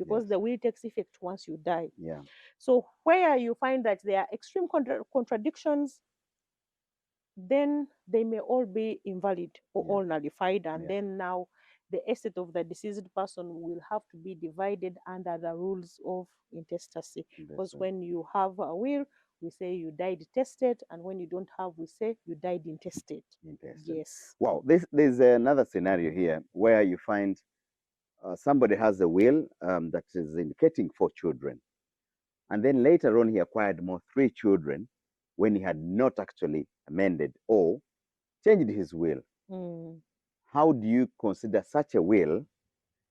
because Yes. the will takes effect once you die. Yeah. So where you find that there are extreme contradictions, then they may all be invalid or Yeah. all nullified, and Yeah. then now the estate of the deceased person will have to be divided under the rules of intestacy. Because Understood. when you have a will, we say you died testate, and when you don't have, we say you died intestate. Interesting. Yes. Wow. There's another scenario here where you find somebody has a will that is indicating 4 children, and then later on he acquired more 3 children when he had not actually amended or changed his will. Mm, How do you consider such a will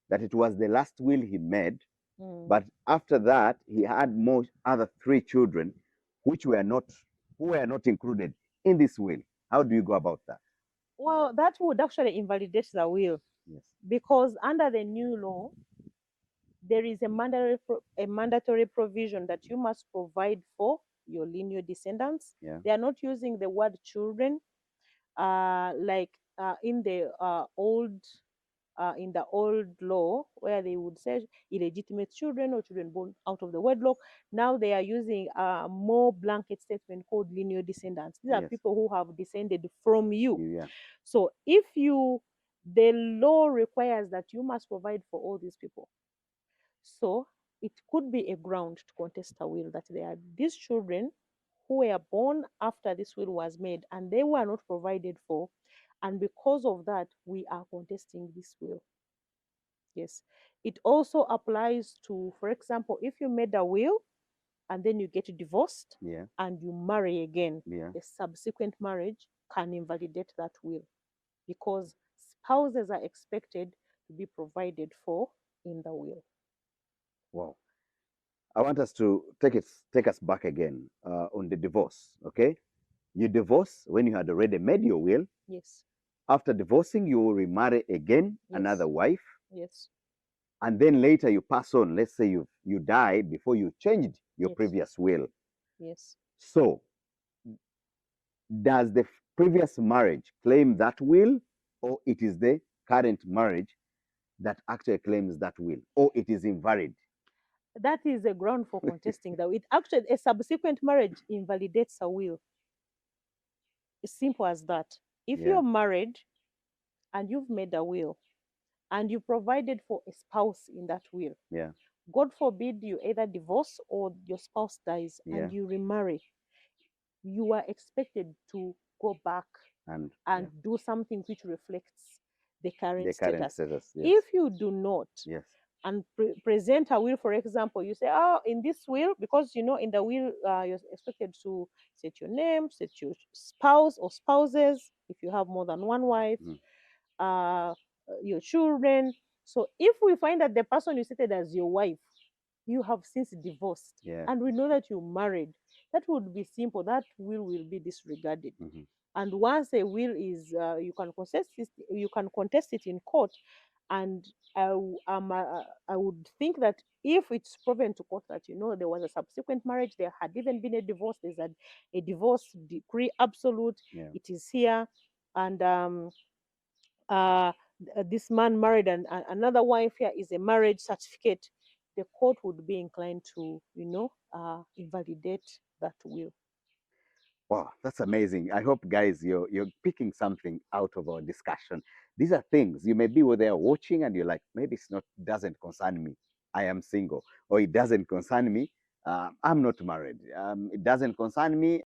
that it was the last will he made, mm. but after that he had more other 3 children which were not who were not included in this will? How do you go about that? Well, that would actually invalidate the will, Yes. because under the new law, there is a mandatory provision that you must provide for your lineal descendants. Yeah. They are not using the word children, like in the old law, where they would say illegitimate children or children born out of the wedlock. Now they are using a more blanket statement called lineal descendants. These are Yes. people who have descended from you. Yeah. So the law requires that you must provide for all these people. So it could be a ground to contest a will, that there are these children who were born after this will was made and they were not provided for. And because of that, we are contesting this will. Yes. It also applies to, for example, if you made a will and then you get divorced Yeah. and you marry again, Yeah. the subsequent marriage can invalidate that will, because spouses are expected to be provided for in the will. Wow. I want us to take us back again on the divorce. Okay, you divorce when you had already made your will. Yes. After divorcing, you will remarry again, Yes. another wife, Yes. and then later you pass on. Let's say you died before you changed your Yes. previous will. Yes. So, does the previous marriage claim that will, or it is the current marriage that actually claims that will, or it is invalid? That is a ground for contesting that. It actually, a subsequent marriage invalidates a will. It's simple as that. If Yeah. you're married and you've made a will and you provided for a spouse in that will, Yeah. God forbid you either divorce or your spouse dies Yeah. and you remarry, you are expected to go back And and yeah, do something which reflects the the current current status. status. Yes. If you do not, Yes. and present a will, for example, you say, oh, in this will, because in the will, you're expected to set your name, set your spouse or spouses, if you have more than one wife, Mm. uh, your children. So if we find that the person you stated as your wife, you have since divorced, Yeah. and we know that you married, that would be simple. That will be disregarded. Hmm. And once a will is, you can contest it in court, and I would think that if it's proven to court that there was a subsequent marriage, there had even been a divorce, there's a divorce decree absolute, Yeah. it is here, and uh, this man married another wife, here is a marriage certificate, the court would be inclined to invalidate that will. Wow, that's amazing. I hope, guys, you're picking something out of our discussion. These are things you may be there watching, and you're like, maybe it's not doesn't concern me. I am single, or it doesn't concern me. I'm not married. It doesn't concern me.